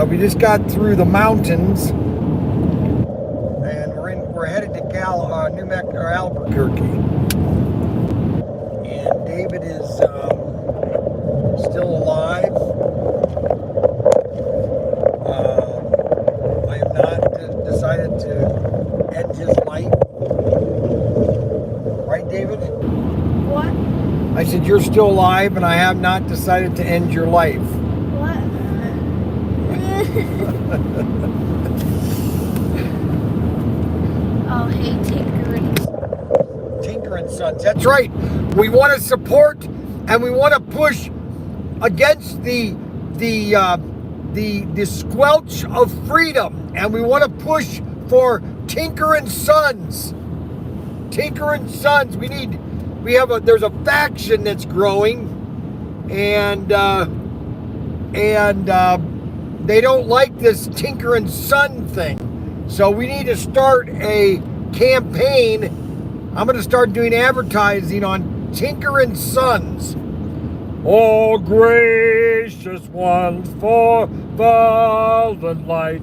We just got through the mountains, and we're headed to New Mexico or Albuquerque. And David is still alive. I have not decided to end his life. Right, David? What? I said you're still alive, and I have not decided to end your life. What? Oh, hey, Tinker and Sons. That's right. We want to support and we want to push against the squelch of freedom, and we want to push for Tinker and Sons. Tinker and Sons. There's a faction that's growing, and they don't like this Tinker and Son thing. So we need to start a campaign. I'm going to start doing advertising on Tinker and Sons. Oh, gracious ones, for the light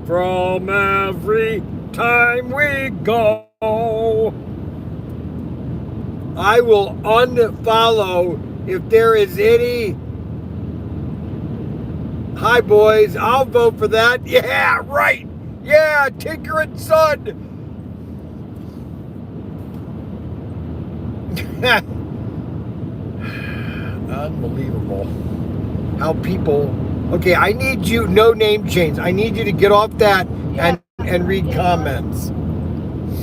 from every time we go. I will unfollow if there is any. Hi, boys. I'll vote for that. Yeah, right. Yeah, Tinker and Son. Unbelievable. How people... Okay, I need you, no name change. I need you to get off that and read comments.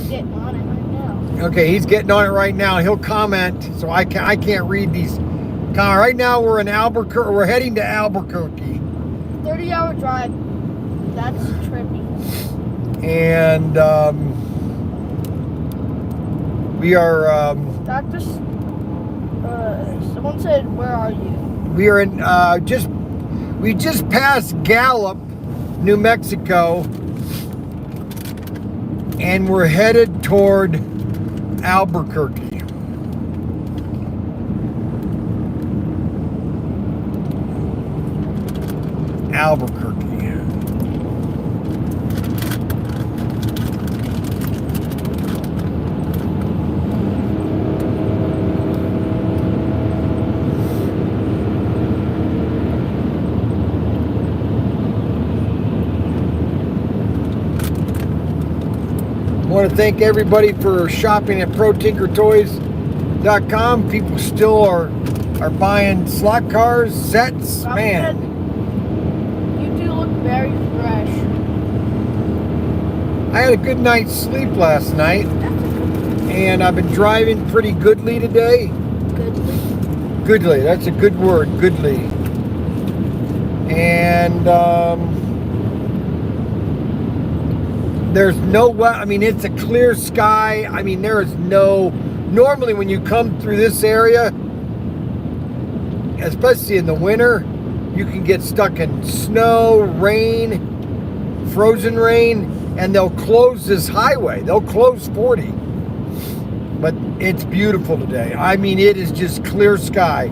Getting on it right now. Okay, he's getting on it right now. He'll comment, so I can't read these. Right now we're in Albuquerque. We're heading to Albuquerque. 30-hour drive. That's trippy. And we are... Doctor, someone said, where are you? We are in we just passed Gallup, New Mexico, and we're headed toward Albuquerque. Albuquerque. I want to thank everybody for shopping at ProTinkerToys.com. People still are buying slot cars, sets. Man, you do look very fresh. I had a good night's sleep last night, and I've been driving pretty goodly today. Goodly, that's a good word, goodly. And there's it's a clear sky. I mean, there is normally when you come through this area, especially in the winter, you can get stuck in snow, rain, frozen rain, and they'll close this highway. They'll close 40. But it's beautiful today. I mean, it is just clear sky.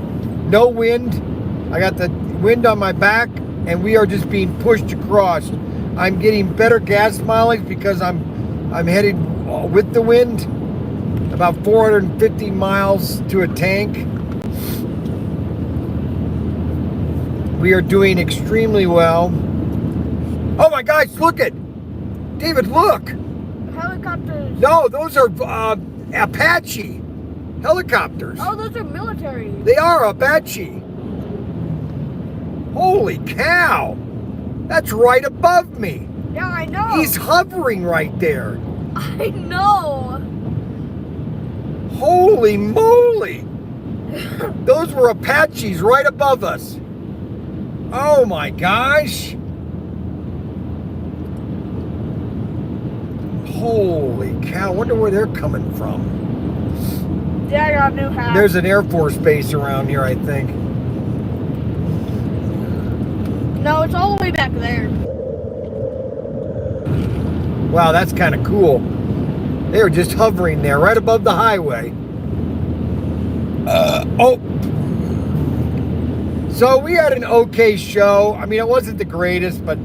No wind. I got the wind on my back, and we are just being pushed across. I'm getting better gas mileage because I'm headed with the wind, about 450 miles to a tank. We are doing extremely well. Oh my gosh, look it! David, look! Helicopters. No, those are Apache helicopters. Oh, those are military. They are Apache. Holy cow! That's right above me. Yeah, I know. He's hovering right there. I know. Holy moly. Those were Apaches right above us. Oh my gosh. Holy cow. I wonder where they're coming from. Yeah, I got a new hat. There's an Air Force base around here, I think. No, it's all the way back there. Wow, that's kind of cool. They were just hovering there, right above the highway. So we had an okay show. I mean, it wasn't the greatest, but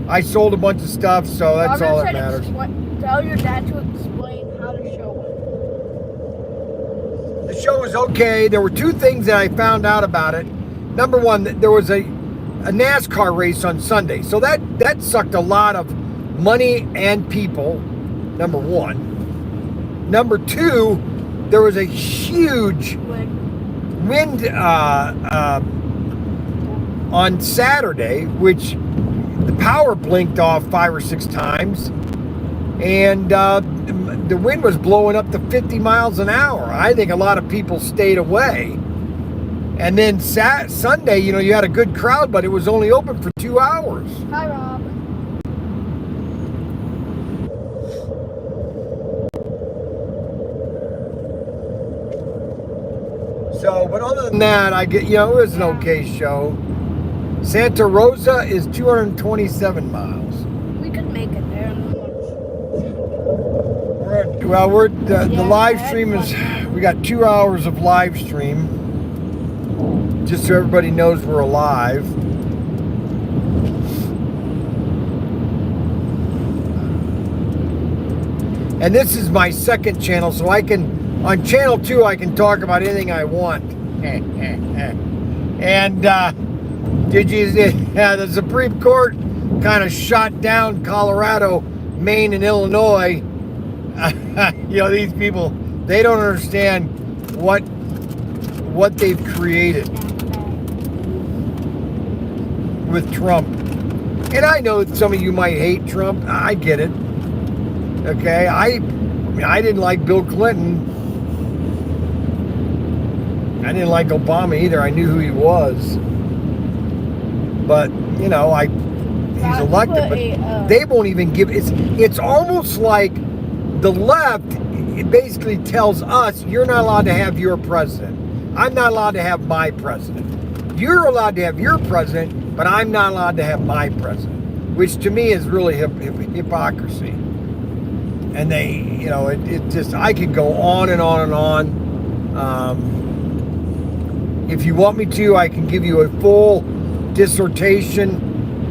I sold a bunch of stuff, so that's Robert all that said matters. Tell your dad to explain how the show went. The show was okay. There were two things that I found out about it. Number one, there was a NASCAR race on Sunday, so that sucked a lot of money and people. Number one. Number two, there was a huge wind on Saturday, which the power blinked off 5 or 6 times, and the wind was blowing up to 50 miles an hour. I think a lot of people stayed away. And then Sunday, you know, you had a good crowd, but it was only open for 2 hours. Hi, Rob. So, but other than that, it was an okay show. Santa Rosa is 227 miles. We could make it there. The live stream is, we got 2 hours of live stream, just so everybody knows we're alive. And this is my second channel, so on channel 2, I can talk about anything I want. And the Supreme Court kind of shot down Colorado, Maine, and Illinois. These people, they don't understand what they've created with Trump. And I know that some of you might hate Trump. I get it. Okay, I didn't like Bill Clinton. I didn't like Obama either. I knew who he was. But, he's elected. But they won't even give, it's almost like the left, it basically tells us, you're not allowed to have your president. I'm not allowed to have my president. You're allowed to have your president, but I'm not allowed to have my president. Which to me is really hypocrisy. And they, it just, I could go on and on and on. If you want me to, I can give you a full dissertation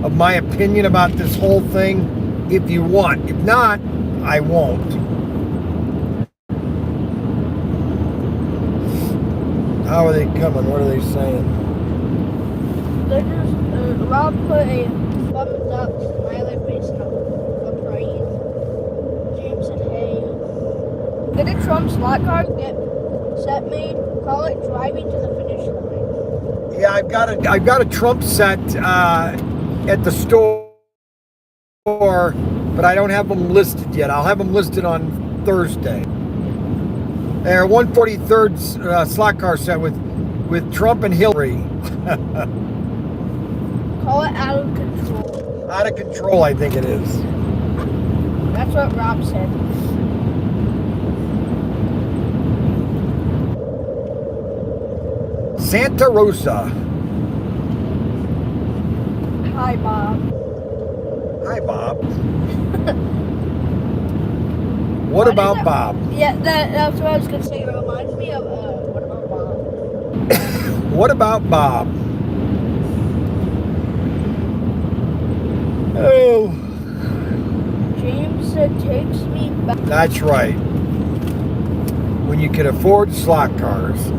of my opinion about this whole thing if you want. If not, I won't. How are they coming? What are they saying? They're just, Rob put a thumbs up smiley face up right. James said, hey. Did a Trump slot car get set made? Call it driving to the finish line. Yeah, I've got a Trump set at the store, but I don't have them listed yet. I'll have them listed on Thursday. They're 143rd slot car set with Trump and Hillary. Call it out of control. Out of control, I think it is. That's what Rob said. Santa Rosa. Hi, Bob. Hi, Bob. What about Bob? Yeah, that's what I was going to say. It reminds me of, what about Bob? What about Bob? Oh. James said, takes me back. That's right. When you can afford slot cars.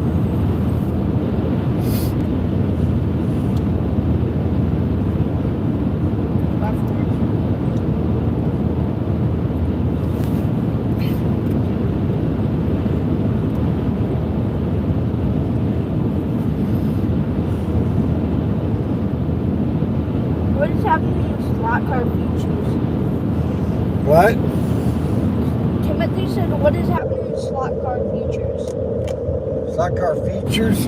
What is happening with slot car features? What? Timothy said, what is happening with slot car features? Slot car features?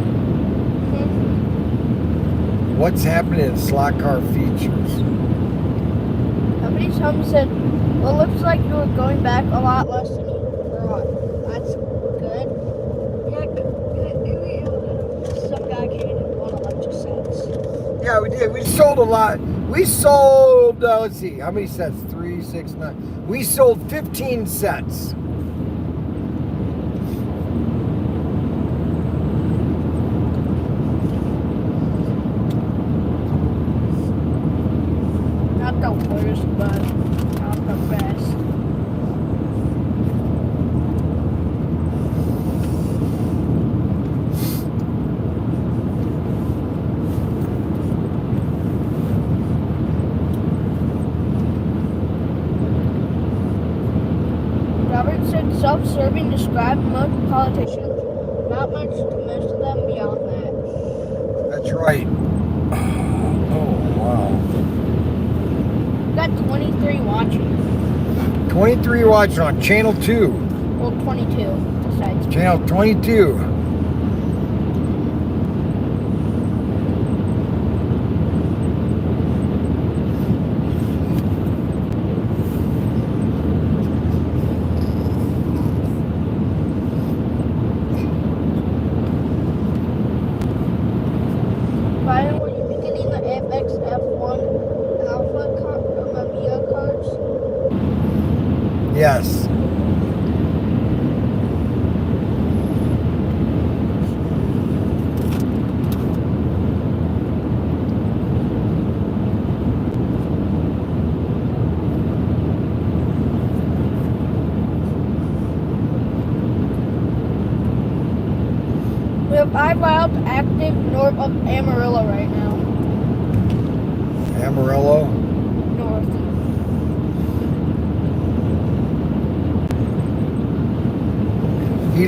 Mm-hmm. What's happening in slot car features? Somebody said, well, it looks like you're going back a lot less than you thought. That's good. Yeah, some guy came in and bought a bunch of sets. Yeah, we did. We sold a lot. We sold, let's see, how many sets? 3, 6, 9. We sold 15 sets. the worst, but not the best. Robert said self-serving described most politicians. Not much to most of them beyond that. That's right. Oh, wow. Got 23 watching. 23 watching on Channel 2. Well, 22 besides. Channel 22. Brian, were you getting the FXF1 Alpha Mamiya cards? Yes. We have 5 wilds active north of Amarillo right now. Amarillo. North. He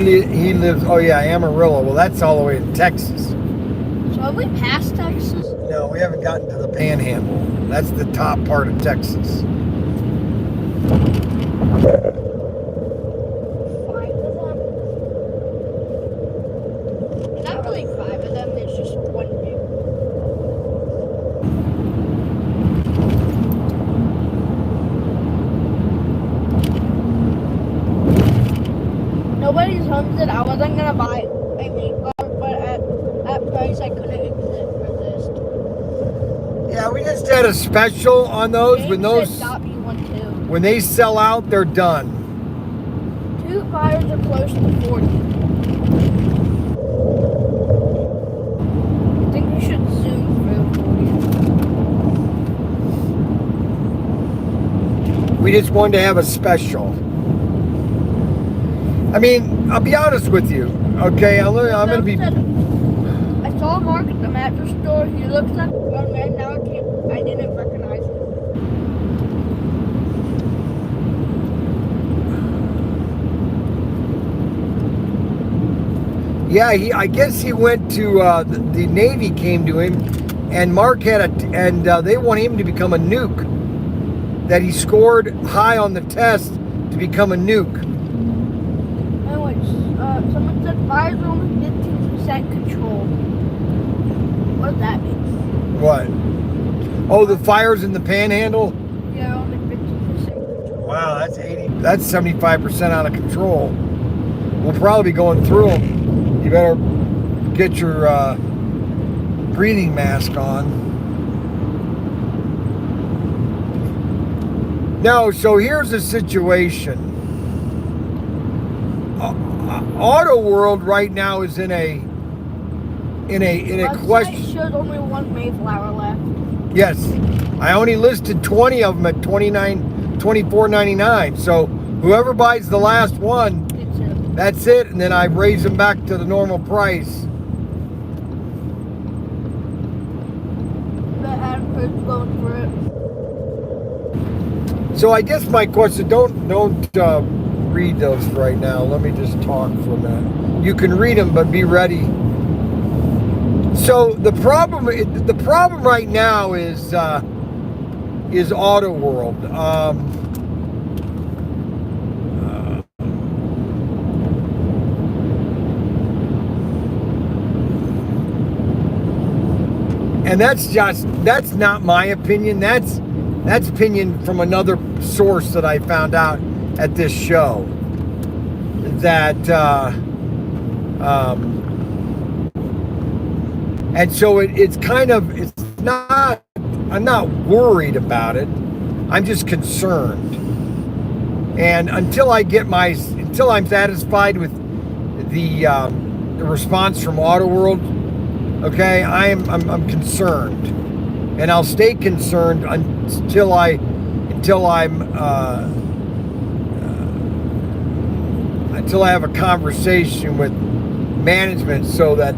lives, oh yeah, Amarillo. Well, that's all the way in Texas. So have we passed Texas? No, we haven't gotten to the Panhandle. That's the top part of Texas. 5 of them? Not really 5 of them, there's just one big. Nobody's home said I wasn't gonna buy a meat car, but at price I couldn't resist. Yeah, we just had a special on those. James When those, said got me one too. when they sell out, they're done. 2 fires are close to 40. I think we should zoom through 40. We just wanted to have a special. I mean, I'll be honest with you. Okay, I'm gonna be. I saw Mark at the mattress store. He looks like a grown man. Now I didn't recognize him. Yeah, I guess he went to the Navy came to him, and Mark had they want him to become a nuke. That he scored high on the test to become a nuke. Anyways, someone said fires are only 15% control. What does that mean? What? Oh, the fires in the Panhandle. Yeah, only 15% control. Wow, that's 80. That's 75% out of control. We'll probably be going through them. You better get your breathing mask on. No, so here's the situation. Auto World right now is in a question. Website shows only one Mayflower left. Yes, I only listed 20 of them at $24.99. So whoever buys the last one, It's a that's it, and then I raise them back to the normal price. the Adam Kurt's going for it. So I guess my question, don't read those right now. Let me just talk for a minute. You can read them, but be ready. So the problem right now is Auto World. And that's not my opinion. That's opinion from another source that I found out at this show. That and so it's not. I'm not worried about it. I'm just concerned. And until I'm satisfied with the response from Auto World, okay, I'm concerned. and I'll stay concerned until I'm until I have a conversation with management so that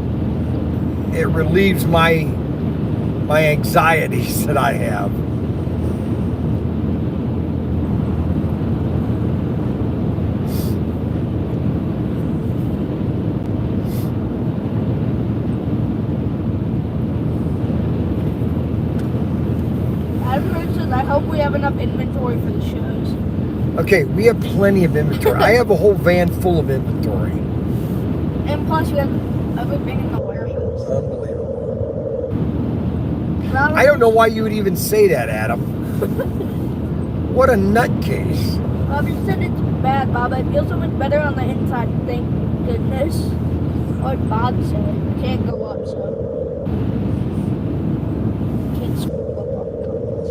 it relieves my anxieties that I have. I hope we have enough inventory for the shows. Okay, we have plenty of inventory. I have a whole van full of inventory. And plus, we have everything in the warehouse. Unbelievable. I don't know why you would even say that, Adam. What a nutcase. Bob, you said it's bad, Bob. I feel so much better on the inside. Thank goodness. Like Bob said, I can't go up, so. Can't screw up on the comments.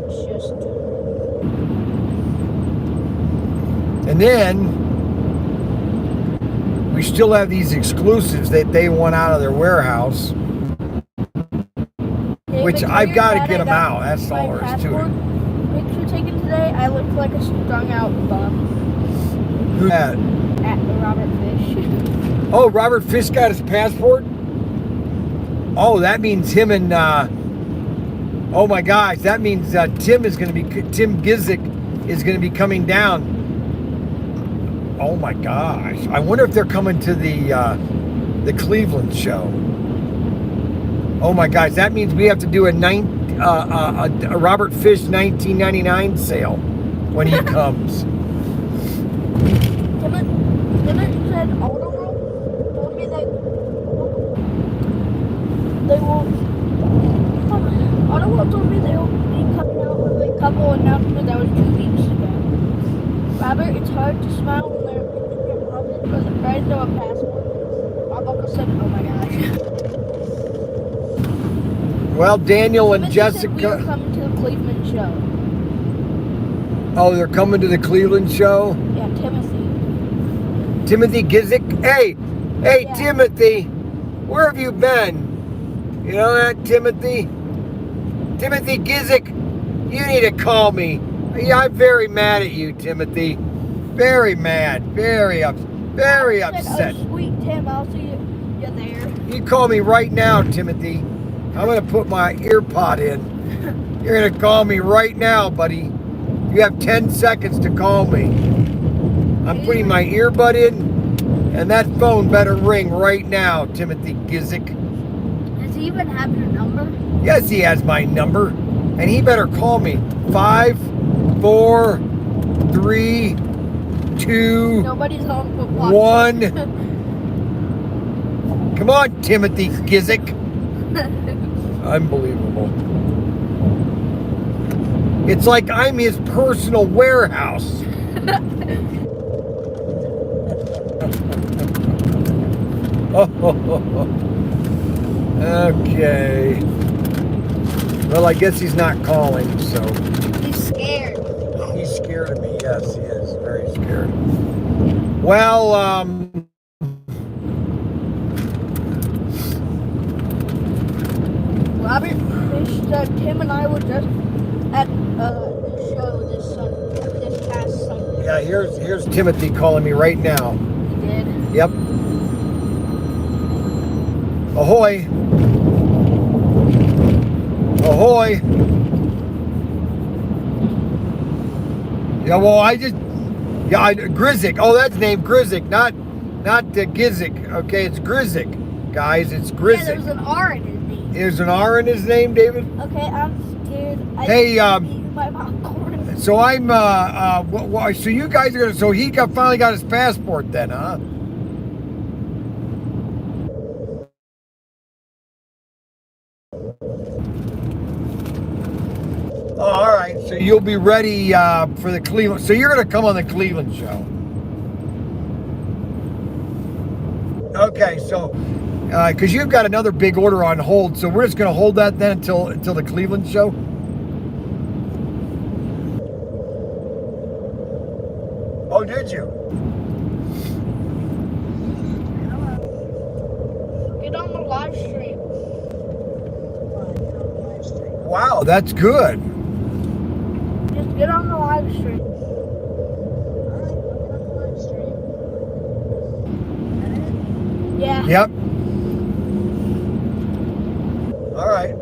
It's just. And then we still have these exclusives that they want out of their warehouse, which I've got to get them out. That's all there is to it. Picture taken today, I looked like a strung out bum. Who's that? At the Robert Fish. Oh, Robert Fish got his passport? Oh, that means him and, oh my gosh, that means Tim Gizik is going to be coming down. Oh my gosh. I wonder if they're coming to the Cleveland show. Oh my gosh, that means we have to do a Robert Fish 1999 sale when he comes. Timothy said Auto World told me that they will. Auto World told me they will be coming out with a couple announcements that was 2 weeks ago. Robert, it's hard to smile when they're in your public because the guys know a passport. My uncle said, oh my gosh. Well, Daniel and Timothy Jessica. said we were coming to the Cleveland show. Oh, they're coming to the Cleveland show? Yeah, Timothy Gizik? Hey, Yeah. Timothy, where have you been? You know that, Timothy? Timothy Gizik, you need to call me. Yeah, I'm very mad at you, Timothy. Very mad. Very upset. Oh, sweet Tim, I'll see you there. You call me right now, Timothy. I'm going to put my ear pod in. You're going to call me right now, buddy. You have 10 seconds to call me. I'm putting my earbud in, and that phone better ring right now, Timothy Gizik. Does he even have your number? Yes, he has my number, and he better call me. 5, 4, 3, 2, Nobody's home but 1. Come on, Timothy Gizik. Unbelievable. It's like I'm his personal warehouse. Okay. Well, I guess he's not calling, so. He's scared. He's scared of me. Yes, he is. Very scared. Well, Robert Fish said Tim and I were just at the show this past Sunday. yeah, here's Timothy calling me right now. He did. Yep. Ahoy. Ahoy. Yeah, well, Grizik. Oh, that's named Grizik, not Gizik. Okay, it's Grizik, guys. It's Grizik. Yeah, there's an R in his name. There's an R in his name, David? Okay, I'm scared. Hey, my popcorn. so I'm, so you guys are gonna, so he finally got his passport then, huh? Oh, all right, so you'll be ready for the Cleveland. So you're going to come on the Cleveland show. Okay, so because you've got another big order on hold, so we're just going to hold that then until the Cleveland show. Oh, did you? Get on the live stream. Wow, that's good. Just get on the live stream. Yeah. Yep. All right.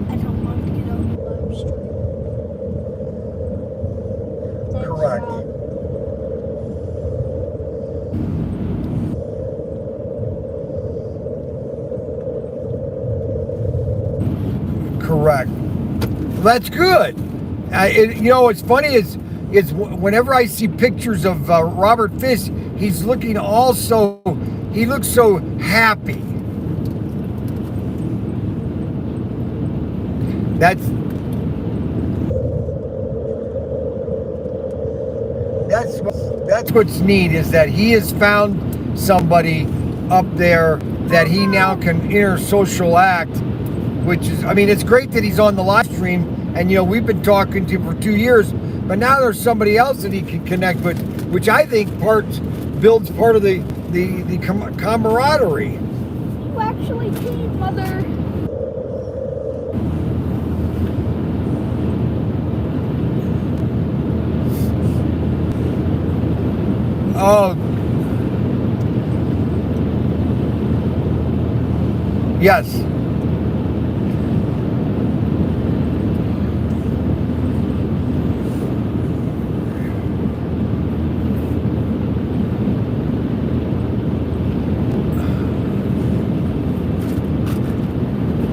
I don't want to get on the live stream. Thanks, Correct. Rob. Correct. That's good. You know, what's funny is whenever I see pictures of Robert Fish, he's looking he looks so happy. That's what's neat, is that he has found somebody up there that he now can intersocial act, which is, I mean, it's great that he's on the live stream, and you know, we've been talking to him for 2 years, but now there's somebody else that he can connect with, which I think builds part of the camaraderie. You actually came, Mother. Oh, yes.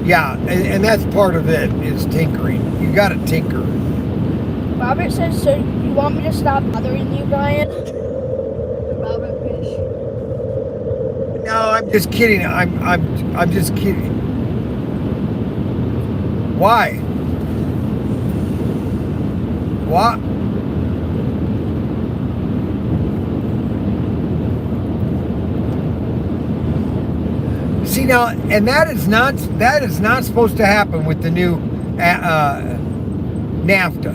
Yeah, and that's part of it, is tinkering. You got to tinker. Robert says, so you want me to stop bothering you, Brian? Robert Fish. No, I'm just kidding. I'm just kidding. Why? What? See now, and that is not supposed to happen with the new NAFTA.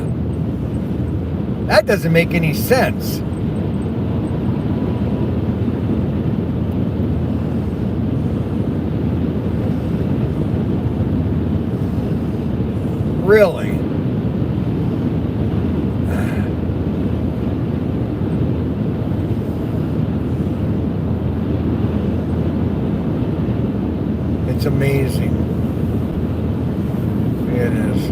That doesn't make any sense. Really? It's amazing. It is.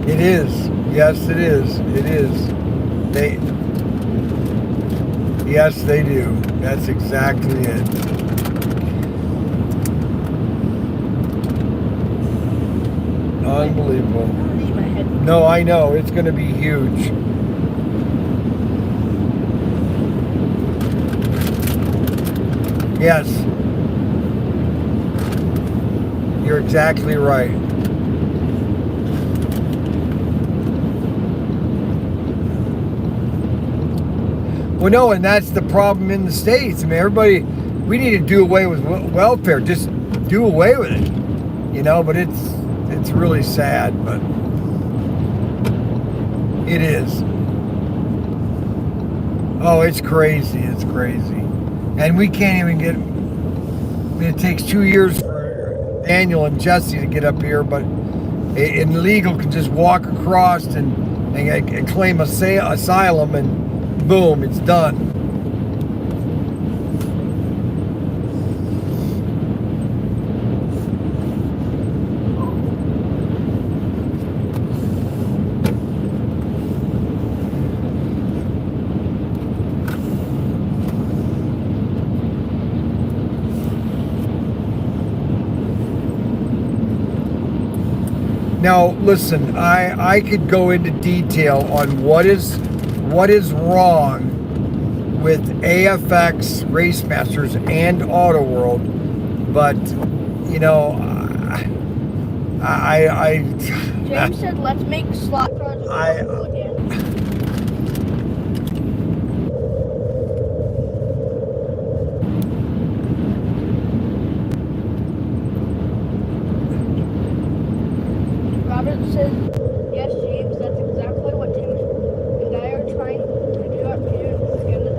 It is. Yes, it is. It is. Yes, they do. That's exactly it. Unbelievable. No, I know. It's going to be huge. Yes. You're exactly right. Well, no, and that's the problem in the States. I mean, we need to do away with welfare. Just do away with it. You know, but it's really sad, but it is. Oh, it's crazy. It's crazy. And we can't even get, I mean, it takes 2 years for Daniel and Jesse to get up here, but an illegal can just walk across and claim asylum, and boom, it's done. Now, listen, I could go into detail on what is wrong with AFX, Race Masters, and Auto World, but you know, James said, let's make slot cars available again. Robert says, yes, James, that's exactly what Tim and I are trying to do up here in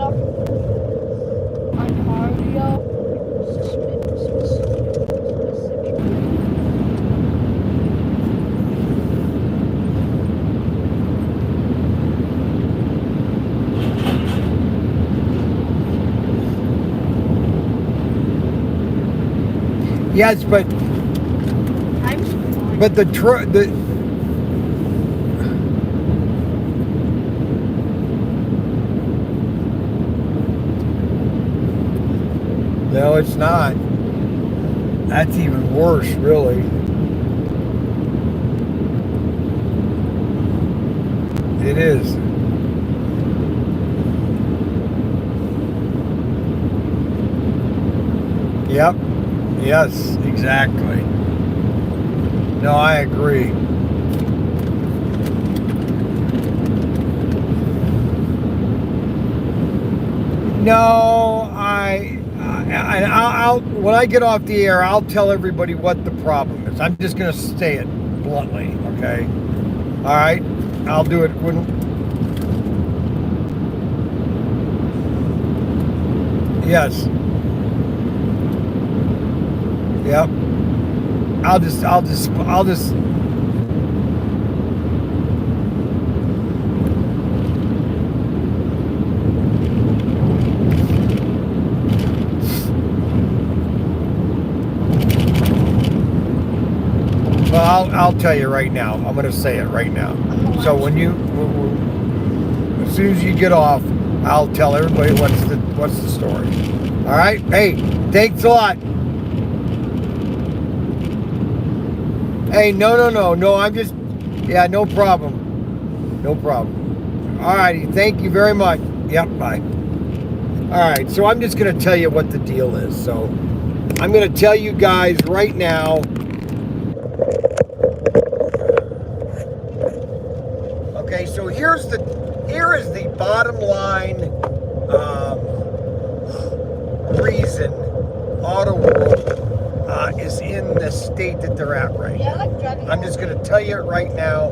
Yes, but the no, it's not. That's even worse, really. It is. Yep. Yes, exactly. No, I agree. No, I'll when I get off the air, I'll tell everybody what the problem is. I'm just going to say it bluntly, okay? All right? I'll do it when... Yes. Yep. I'll just well, I'll tell you right now. I'm going to say it right now. So when as soon as you get off, I'll tell everybody what's the story. All right? Hey, thanks a lot. Hey, no, I'm just, yeah, no problem. No problem. All righty, thank you very much. Yep, bye. All right, so I'm just going to tell you what the deal is. So I'm going to tell you guys right now. Okay, so here is the bottom line reason Auto World is in the state that they're at right now. I'm just going to tell you it right now.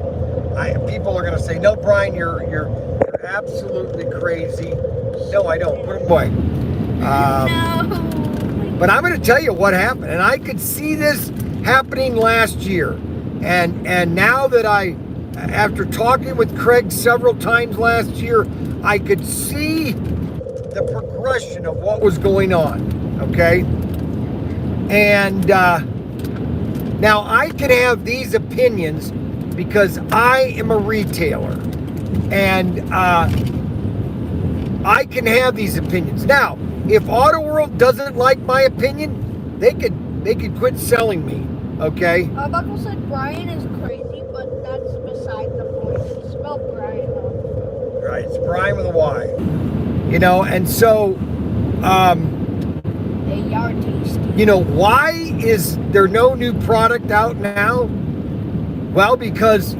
People are going to say, "No, Brian, you're absolutely crazy." No, I don't. Put them away. No. But I'm going to tell you what happened, and I could see this happening last year, and now that after talking with Craig several times last year, I could see the progression of what was going on. Okay. And now I can have these opinions because I am a retailer, and I can have these opinions. Now, if Auto World doesn't like my opinion, they could quit selling me. Okay. Buckle said Brian is crazy, but that's beside the point. He spelled Brian wrong. Right, it's Brian with a Y. You know, and so. They are tasty. You know, why is there no new product out now? Well, because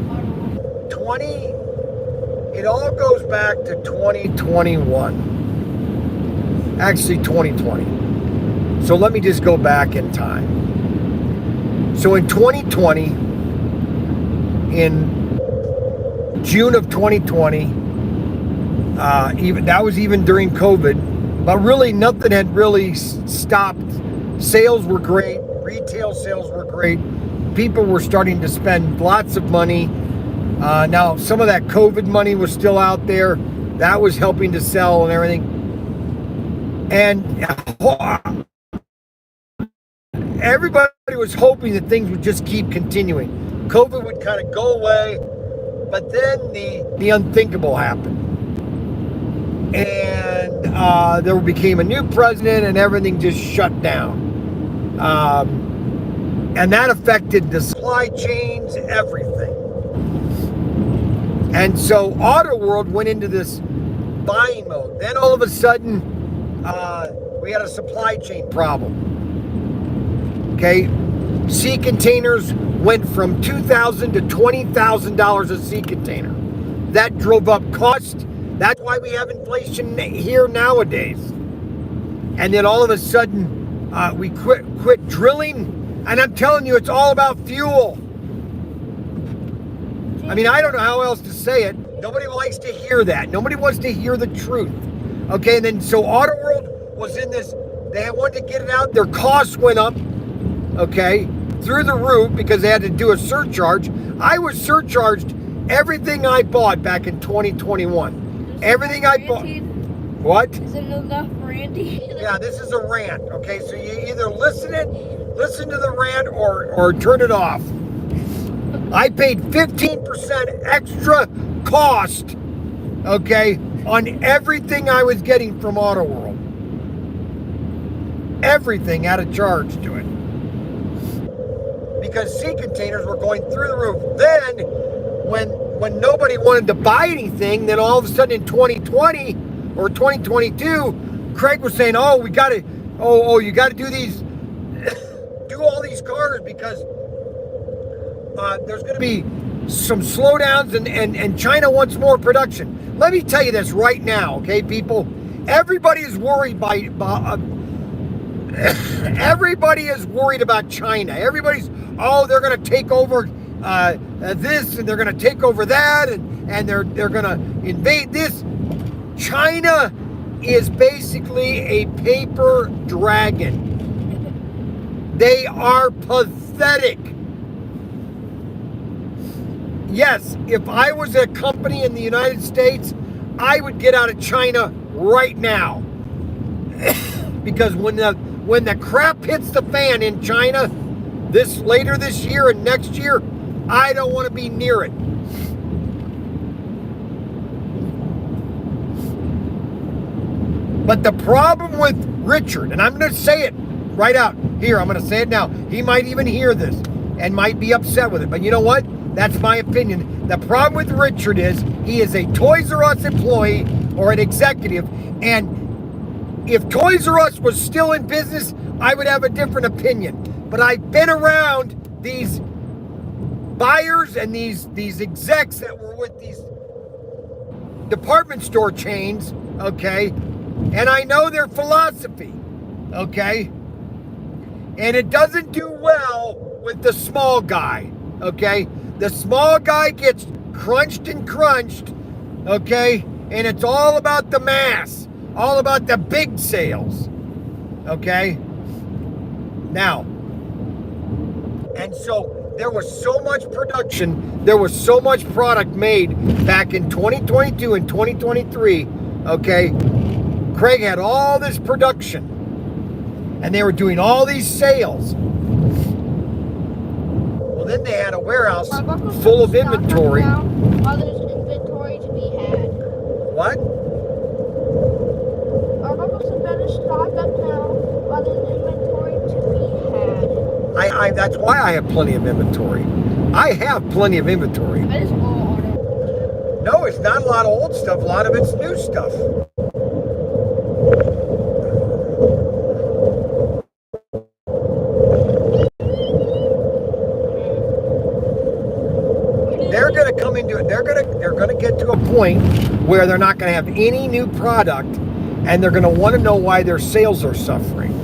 it all goes back to 2021. Actually, 2020. So let me just go back in time. So in 2020, in June of 2020, that was even during COVID, but really nothing had really stopped. Sales were great. Retail sales were great. People were starting to spend lots of money. Now, some of that COVID money was still out there. That was helping to sell and everything. And everybody was hoping that things would just keep continuing. COVID would kind of go away, but then the unthinkable happened. And there became a new president and everything just shut down. And that affected the supply chains, everything. And so Auto World went into this buying mode. Then all of a sudden, we had a supply chain problem. Okay, sea containers went from $2,000 to $20,000 a sea container. That drove up cost. That's why we have inflation here nowadays. And then all of a sudden, we quit drilling. And I'm telling you, it's all about fuel. I mean, I don't know how else to say it. Nobody likes to hear that. Nobody wants to hear the truth. Okay, and then so Auto World was in this, they wanted to get it out. Their costs went up, okay, through the roof because they had to do a surcharge. I was surcharged everything I bought back in 2021. Everything I bought. What? Is it enough, Randy? Yeah, this is a rant. Okay, so you either listen to the rant or turn it off. I paid 15% extra cost, okay, on everything I was getting from Auto World. Everything at a charge to it. Because sea containers were going through the roof. Then, when nobody wanted to buy anything, then all of a sudden in 2020 or 2022, Craig was saying, "Oh, you got to do these, do all these cars because there's going to be some slowdowns and China wants more production." Let me tell you this right now, okay, people. Everybody is worried everybody is worried about China. Everybody's, they're going to take over this and they're going to take over that and they're going to invade this. China is basically a paper dragon. They are pathetic. Yes, if I was a company in the United States, I would get out of China right now. Because when the crap hits the fan in China later this year and next year, I don't want to be near it. But the problem with Richard, and I'm going to say it right out here, I'm going to say it now. He might even hear this and might be upset with it. But you know what? That's my opinion. The problem with Richard is he is a Toys R Us employee or an executive. And if Toys R Us was still in business, I would have a different opinion. But I've been around these buyers and these execs that were with these department store chains, okay? And I know their philosophy, okay? And it doesn't do well with the small guy, okay? The small guy gets crunched, okay? And it's all about the mass, all about the big sales, okay? Now, and so there was so much production, there was so much product made back in 2022 and 2023, okay? Craig had all this production, and they were doing all these sales. Well, then they had a warehouse full of inventory. While there's inventory to be had. What? Our buckles are better stock up now while there's inventory to be had. That's why I have plenty of inventory. I have plenty of inventory. That is all auto. No, it's not a lot of old stuff. A lot of it's new stuff. They're going to come into it. They're going to get to a point where they're not going to have any new product, and they're going to want to know why their sales are suffering.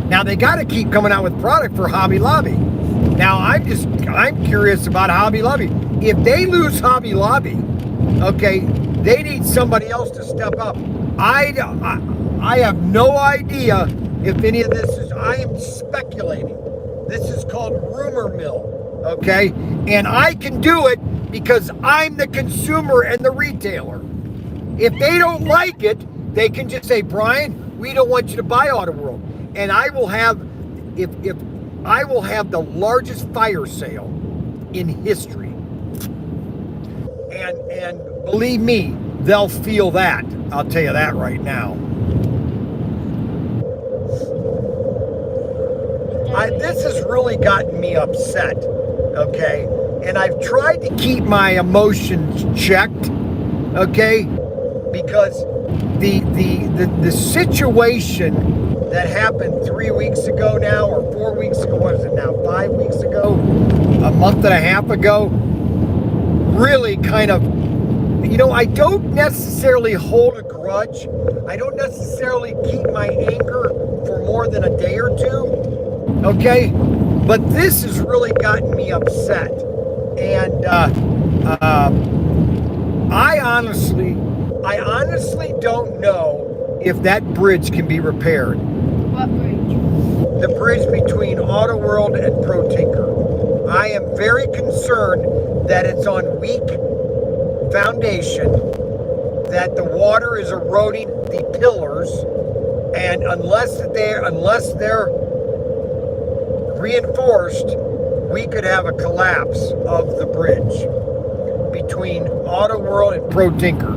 Now they got to keep coming out with product for Hobby Lobby. Now I'm curious about Hobby Lobby. If they lose Hobby Lobby, okay, they need somebody else to step up. I have no idea if any of this is. I am speculating. This is called rumor mill. Okay, and I can do it because I'm the consumer and the retailer. If they don't like it, they can just say, "Brian, we don't want you to buy Auto World," and I will have, if I will have the largest fire sale in history. And believe me, they'll feel that. I'll tell you that right now. This has really gotten me upset. Okay, and I've tried to keep my emotions checked, okay, because the situation that happened 3 weeks ago now, or 4 weeks ago, what is it now, 5 weeks ago, a month and a half ago, really kind of, I don't necessarily hold a grudge. I don't necessarily keep my anger for more than a day or two, okay? But this has really gotten me upset. And I honestly don't know if that bridge can be repaired. What bridge? The bridge between Auto World and ProTinker. I am very concerned that it's on weak foundation. that the water is eroding the pillars, and unless they're reinforced, we could have a collapse of the bridge between Auto World and Pro Tinker.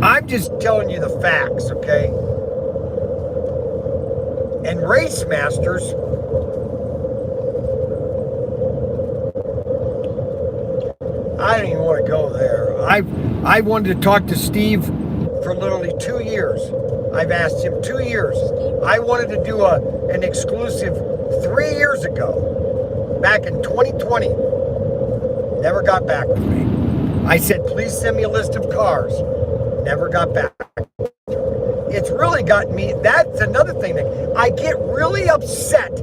I'm just telling you the facts, okay? And Race Masters, I don't even want to go there. I wanted to talk to Steve for literally 2 years. I've asked him 2 years. I wanted to do an exclusive 3 years ago, back in 2020. Never got back with me. I said, please send me a list of cars. Never got back. It's really gotten me. That's another thing that I get really upset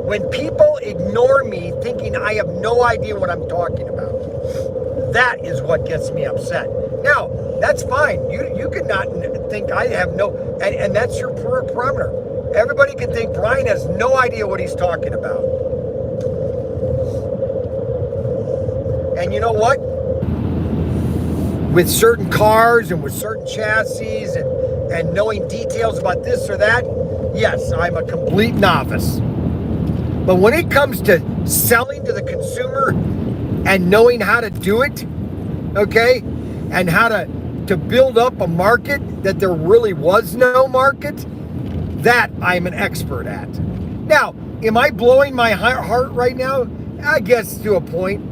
when people ignore me thinking I have no idea what I'm talking about. That is what gets me upset. Now, that's fine. You could not think I have no, and that's your parameter. Everybody can think Brian has no idea what he's talking about. And you know what? With certain cars and with certain chassis and knowing details about this or that, yes, I'm a complete novice. But when it comes to selling to the consumer and knowing how to do it, okay, and how to build up a market that there really was no market, that I'm an expert at. Now, am I blowing my heart right now? I guess to a point.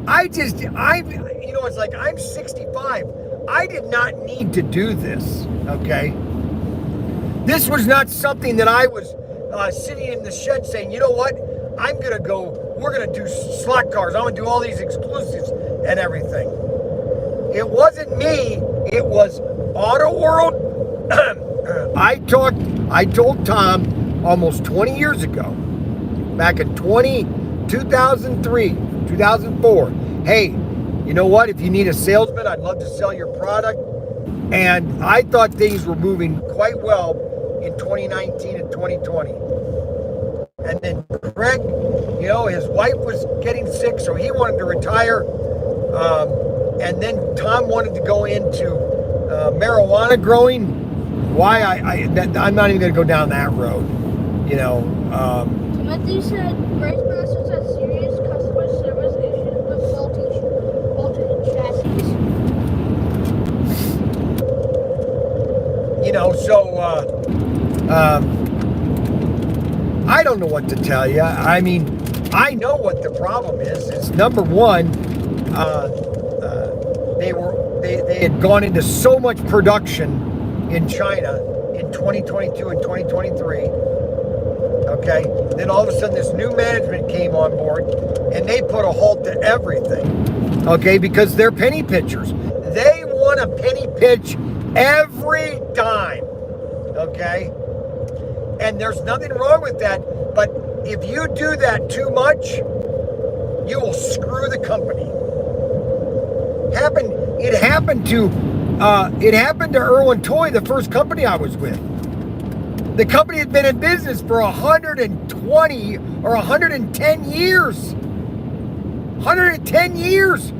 It's like I'm 65. I did not need to do this, okay? This was not something that I was sitting in the shed saying, you know what? We're gonna do slot cars. I'm gonna do all these exclusives and everything. It wasn't me, it was Auto World. I told Tom almost 20 years ago, back in 2003, 2004, hey, you know what? If you need a salesman, I'd love to sell your product. And I thought things were moving quite well in 2019 and 2020. And then Greg, his wife was getting sick, so he wanted to retire. And then Tom wanted to go into marijuana growing. Why? I'm not even going to go down that road. Timothy said Race Masters had serious customer service issues with faulty chassis. I don't know what to tell you. I mean, I know what the problem is. It's number one, they had gone into so much production in China in 2022 and 2023. Okay, then all of a sudden this new management came on board and they put a halt to everything. Okay, because they're penny pitchers. They want to penny pitch every dime. Okay, and there's nothing wrong with that, but if you do that too much, you will screw the company. It happened to Irwin Toy, the first company I was with. The company had been in business for 120 or 110 years. 110 years,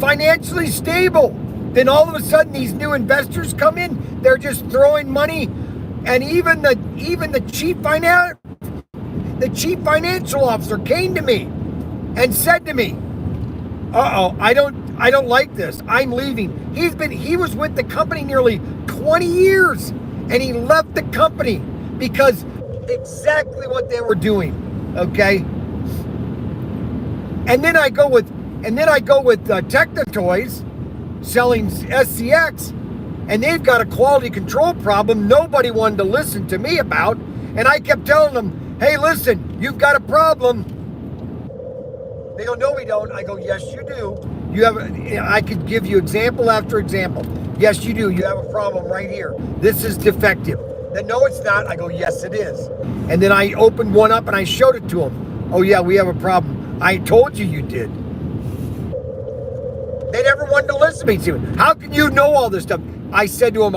financially stable. Then all of a sudden these new investors come in, they're just throwing money, and even the chief financial officer came to me and said to me, I don't like this. I'm leaving. He was with the company nearly 20 years and he left the company because exactly what they were doing. Okay. And then I go with ProTinkerToys selling SCX, and they've got a quality control problem nobody wanted to listen to me about. And I kept telling them, hey, listen, you've got a problem. They go, no, we don't. I go, yes, you do. I could give you example after example. Yes, you do. You have a problem right here. This is defective. Then, no, it's not. I go, yes, it is. And then I opened one up and I showed it to them. Oh, yeah, we have a problem. I told you you did. They never wanted to listen to me. How can you know all this stuff? I said to him,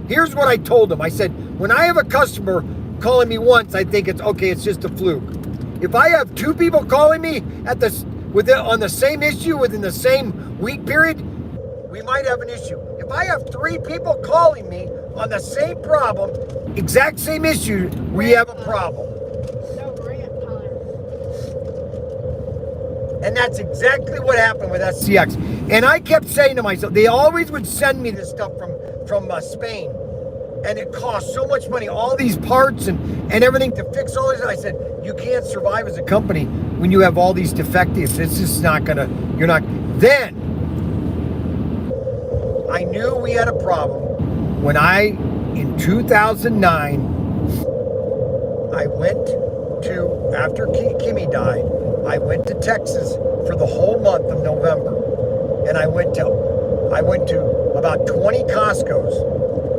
here's what I told him. I said, when I have a customer calling me once, I think it's okay, it's just a fluke. If I have two people calling me on the same issue within the same week period, we might have an issue. If I have 3 people calling me on the same problem, exact same issue, we have a problem. And that's exactly what happened with SCX. And I kept saying to myself, they always would send me this stuff from Spain. And it cost so much money, all these parts and everything to fix all this. I said, you can't survive as a company when you have all these defectives. It's just not gonna, you're not. Then, I knew we had a problem when in 2009, I went to, after Kimmy died, I went to Texas for the whole month of November. And I went to about 20 Costco's.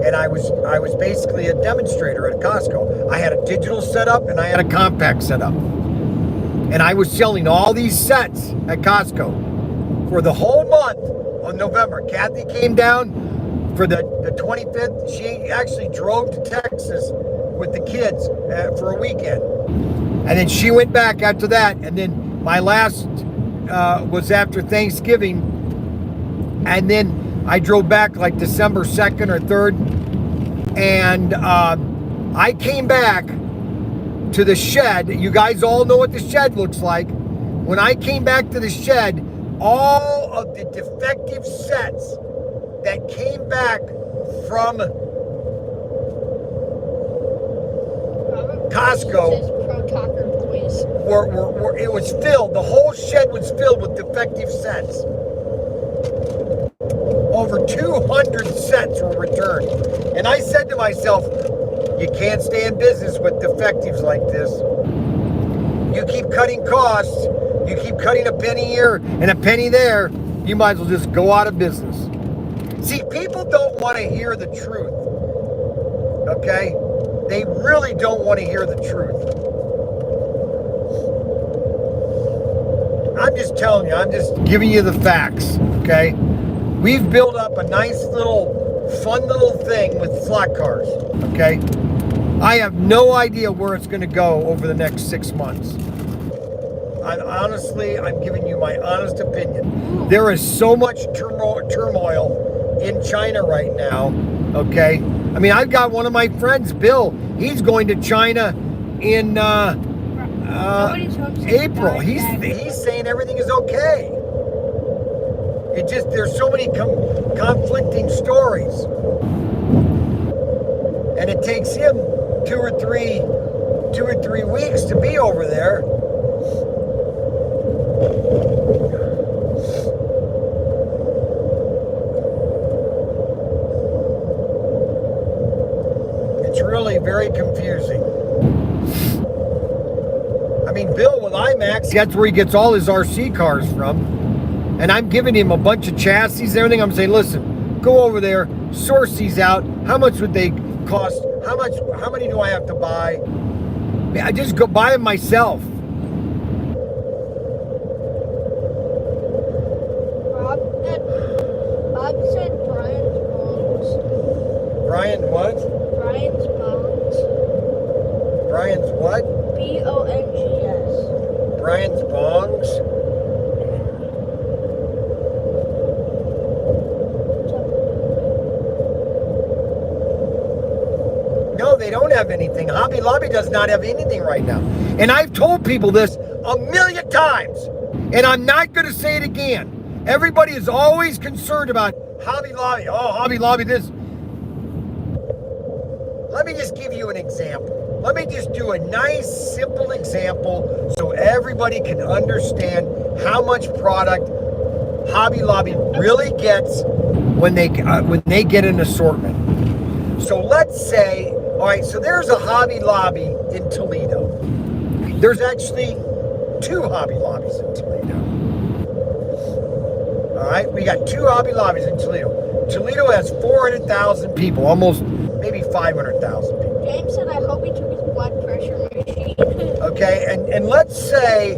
And I was basically a demonstrator at a Costco. I had a digital setup and I had a compact setup. And I was selling all these sets at Costco for the whole month of November. Kathy came down for the 25th. She actually drove to Texas with the kids for a weekend. And then she went back after that. And then my last was after Thanksgiving. And then I drove back like December 2nd or 3rd. And I came back to the shed. You guys all know what the shed looks like. When I came back to the shed, all of the defective sets that came back from Costco were it was filled. The whole shed was filled with defective sets. Over 200 sets were returned. And I said to myself, you can't stay in business with defectives like this. You keep cutting costs, you keep cutting a penny here and a penny there, you might as well just go out of business. See, people don't want to hear the truth. Okay? They really don't want to hear the truth. I'm just telling you, I'm just giving you the facts, okay? We've built up a nice little, fun little thing with slot cars, okay? I have no idea where it's going to go over the next 6 months. I'm giving you my honest opinion. There is so much turmoil in China right now, okay? I mean, I've got one of my friends, Bill. He's going to China in April. He's saying everything is okay. It just, there's so many conflicting stories. And it takes him 2 or 3 weeks to be over there. It's really very confusing. I mean, Bill with IMAX, that's where he gets all his RC cars from. And I'm giving him a bunch of chassis and everything. I'm saying, listen, go over there, source these out. How much would they cost? How many do I have to buy? I just go buy them myself. Bob said Brian's Bongs. Brian what? Brian's Bongs. Brian's what? Bongs. Brian's Bongs? No, they don't have anything. Hobby Lobby does not have anything right now. And I've told people this a million times. And I'm not going to say it again. Everybody is always concerned about Hobby Lobby. Oh, Hobby Lobby this. Let me just give you an example. Let me just do a nice, simple example so everybody can understand how much product Hobby Lobby really gets when they get an assortment. So let's say, all right, so there's a Hobby Lobby in Toledo. There's actually 2 Hobby Lobbies in Toledo. All right, we got 2 Hobby Lobbies in Toledo. Toledo has 400,000 people, almost maybe 500,000 people. James said, I hope he took his blood pressure machine. Okay, and let's say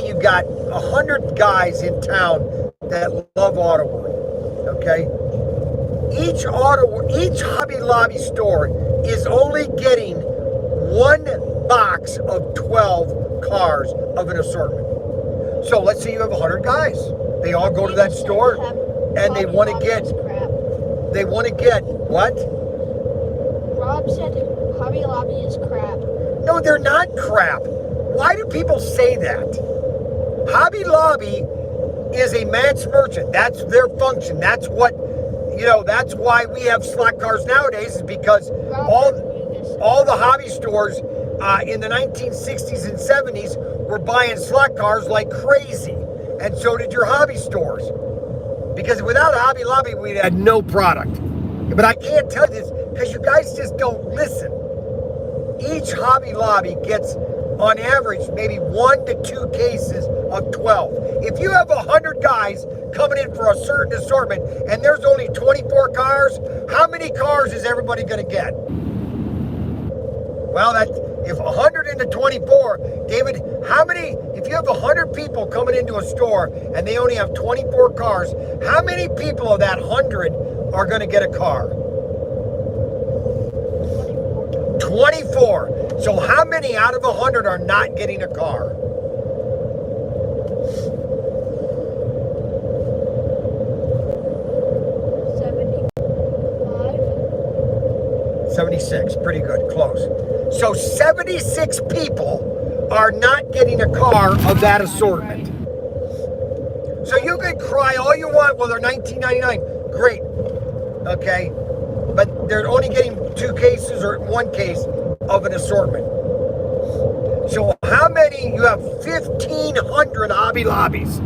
you got 100 guys in town that love auto work. Okay, each Hobby Lobby store is only getting 1 box of 12 cars of an assortment. So let's say you have 100 guys. They all go to that store. and they want to get, what? Rob said Hobby Lobby is crap. No, they're not crap. Why do people say that? Hobby Lobby is a mass merchant. That's their function. That's what, that's why we have slot cars nowadays, is because all the hobby stores in the 1960s and 70s were buying slot cars like crazy. And so did your hobby stores. Because without Hobby Lobby, we'd had no product. But I can't tell you this because you guys just don't listen. Each Hobby Lobby gets, on average, maybe 1 to 2 cases of 12. If you have 100 guys coming in for a certain assortment and there's only 24 cars, how many cars is everybody going to get? Well, if 100 into 24, David, if you have 100 people coming into a store and they only have 24 cars, how many people of that 100 are going to get a car? 24. So how many out of 100 are not getting a car? $75. 76. Pretty good. Close. So 76 people are not getting a car of that assortment. So you can cry all you want, well, they're $19.99. Great. Okay. But they're only getting 2 cases or 1 case of an assortment. So how many? You have 1,500 Hobby Lobbies.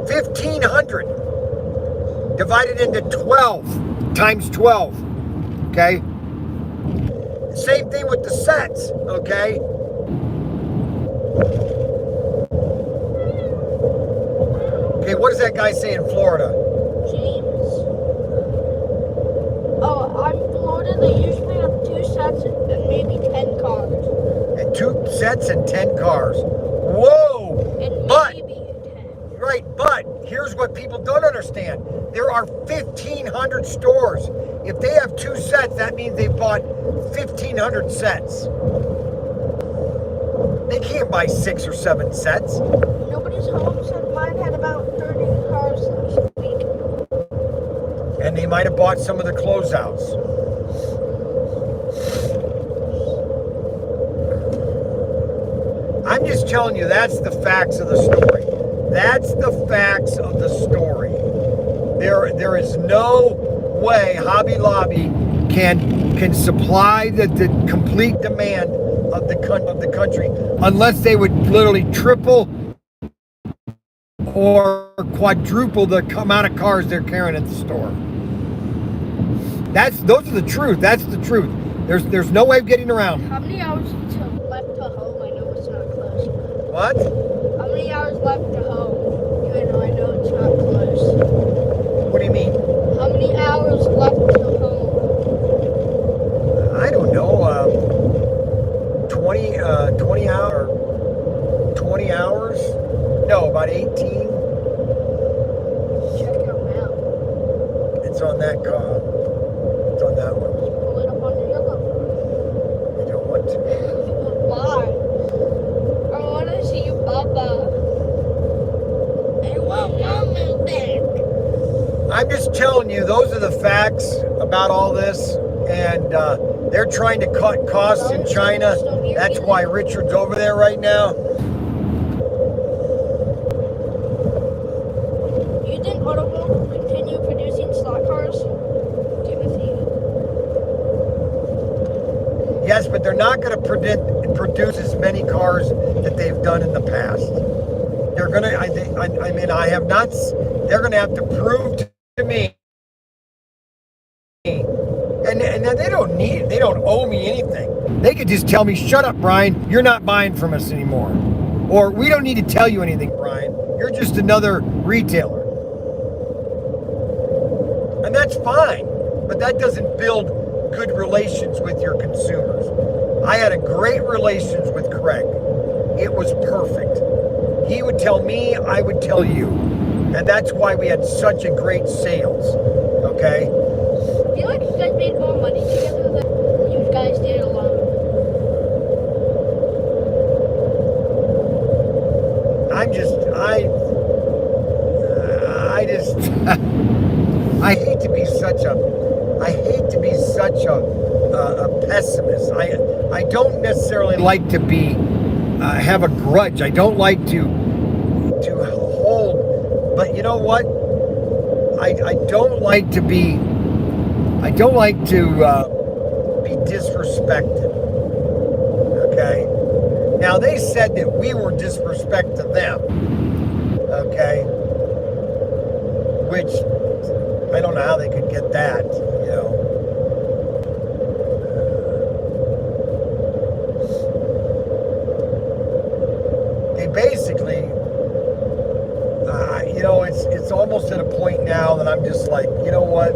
1,500 divided into 12 times 12. Okay. Same thing with the sets. Okay. Okay, what does that guy say in Florida? James. Oh, I'm Florida. They usually have 2 sets and maybe 10 cars. And 2 sets and 10 cars. Whoa! And but, maybe 10. Right, but here's what people don't understand. There are 1,500 stores. If they have 2 sets, that means they bought 1,500 sets. They can't buy 6 or 7 sets. Nobody's home said mine had about 30 cars last week. And they might have bought some of the closeouts. I'm just telling you, that's the facts of the story. That's the facts of the story. There is no way Hobby Lobby can supply the complete demand of the country unless they would literally triple or quadruple the amount of cars they're carrying at the store. Those are the truth. That's the truth. There's no way of getting around. How many hours left to home? I know it's not close. What? How many hours left to home? Even though I know it's not close. What do you mean? How many hours left to home? I don't know. 20 hours. 20 hours? No, about 18. Check your map. It's on that car. It's on that one. Pull it up on the yellow phone. You don't want to. Why? I want to see you, Papa. I want Mama back. I'm just telling you, those are the facts about all this. And they're trying to cut costs in China. That's why Richard's over there right now. You think Automobile will continue producing slot cars? Timothy. Yes, but they're not going to produce as many cars that they've done in the past. They're going to, they're going to have to prove to me. And they don't owe me anything. They could just tell me, shut up, Brian, you're not buying from us anymore. Or we don't need to tell you anything, Brian. You're just another retailer. And that's fine, but that doesn't build good relations with your consumers. I had a great relations with Craig. It was perfect. He would tell me, I would tell you. And that's why we had such a great sales, okay? I feel like you guys made more money together than you guys did alone. I just be such a pessimist. I don't necessarily like to be have a grudge. I don't like to hold. But you know what? I don't like to be disrespected. Okay. Now they said that we were disrespect to them. Okay. Which I don't know how they could get that. You know. They basically. You know, it's almost at a point now that I'm just like, you know what?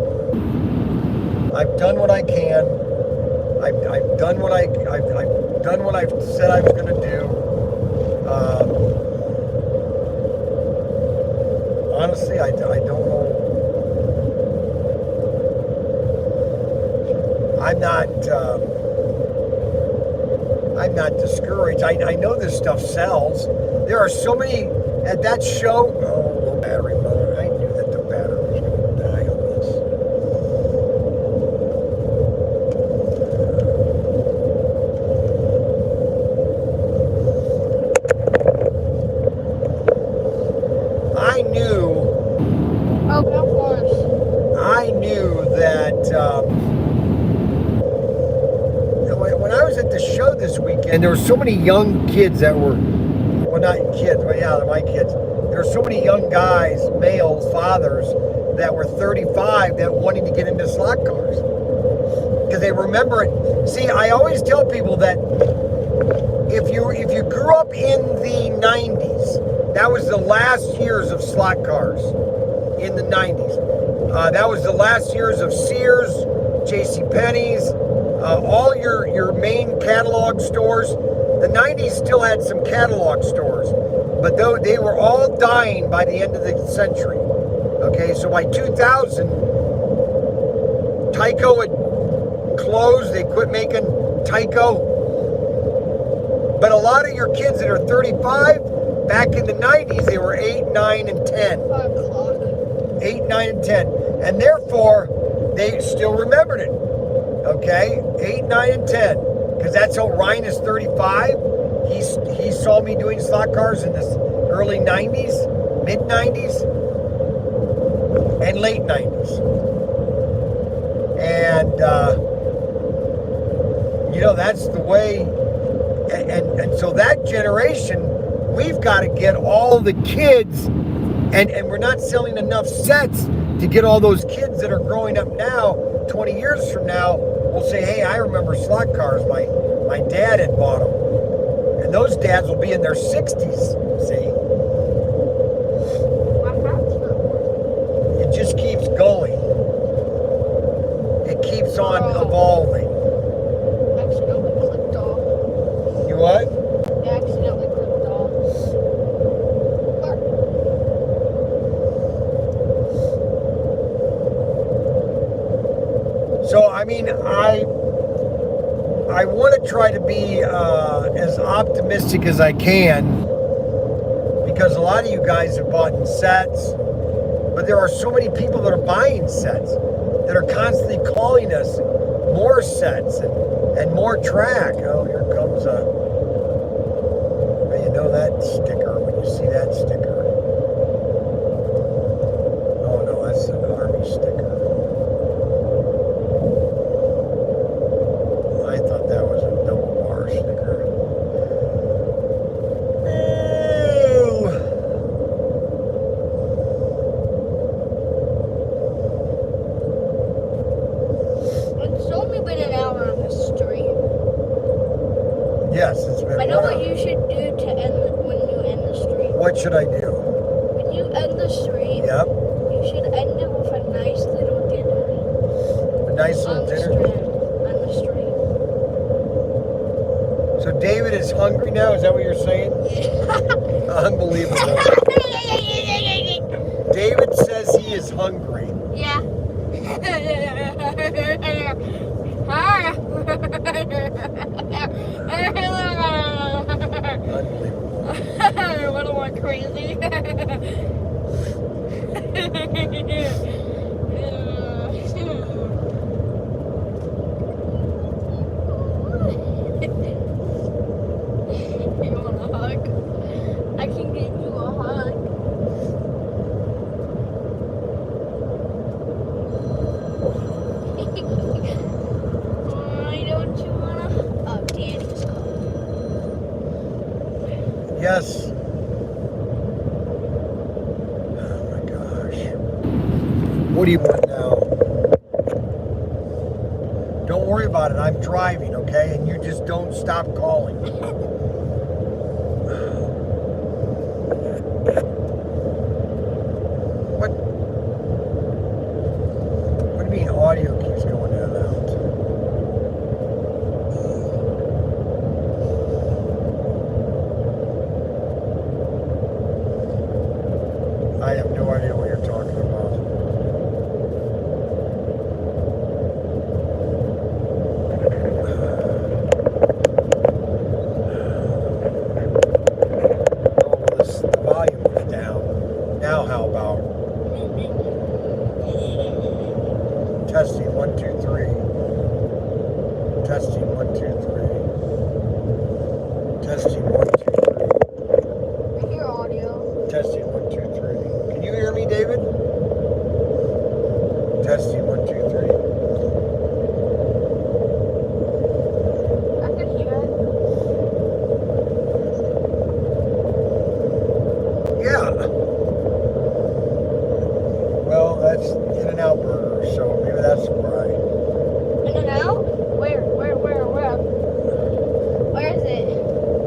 I've done what I can. I've done what I've done what I've said I was going to do. Honestly, I don't know. I'm not discouraged. I know this stuff sells. There are so many at that show. Oh, low battery mode. I knew that the battery was going to die on this. I knew. Oh, of course. I knew that when I was at the show this weekend, there were so many young kids that were, well, not kids, but yeah, they're my kids. There were so many young guys, males, fathers, that were 35 that wanted to get into slot cars because they remember it. See, I always tell people that if you grew up in the 90s, that was the last years of slot cars in the 90s. That was the last years of Sears, JCPenney's, all your main catalog stores. The 90s still had some catalog stores, but though they were all dying by the end of the century. Okay, so by 2000, Tyco had closed. They quit making Tyco. But a lot of your kids that are 35, back in the 90s, they were 8, 9, and 10. 8, 9, and 10. And therefore, they still remembered it. Okay? 8, 9, and 10. Because that's how Ryan is 35. He saw me doing slot cars in the early 90s, mid 90s, and late 90s. And, you know, that's the way. And so that generation, we've got to get all the kids, and we're not selling enough sets to get all those kids that are growing up now, 20 years from now, will say, hey, I remember slot cars. My dad had bought them. And those dads will be in their 60s, see? It just keeps going. It keeps on evolving. Accidentally clicked off. You what? I accidentally clicked off. So, I mean, I want to try to be as optimistic as I can, because a lot of you guys have bought in sets, but there are so many people that are buying sets that are constantly calling us more sets and more track. Oh, here comes you know that sticker when you see that sticker. Oh no, that's an Army sticker. I thought that was a double bar sticker. It's only been an hour on the stream. Yes, it's been. I know what you should do to when you end the stream. What should I do? When you end the stream, Yep. you should end it with a nice little dinner. A nice little dinner. On the stream. So David is hungry now? Is that what you're saying? Unbelievable. David says he is hungry. Yeah. Unbelievable. What am I crazy? Why don't you wanna? Oh, Danny's calling. Yes. Oh my gosh. What do you want now? Don't worry about it. I'm driving, okay? And you just don't stop calling. What? What do you mean audio keeps going in and out? I have no idea what you're talking about. The volume is down. Now how about testing 1, 2, 3. Testing 1, 2, 3. Testing 1, 2, 3. I hear audio. Testing 1, 2, 3. Can you hear me, David? Testing 1, 2, 3. I can hear it. Yeah. Well, that's In-N-Out Burger, so maybe that's why. In and out? Where? Where is it?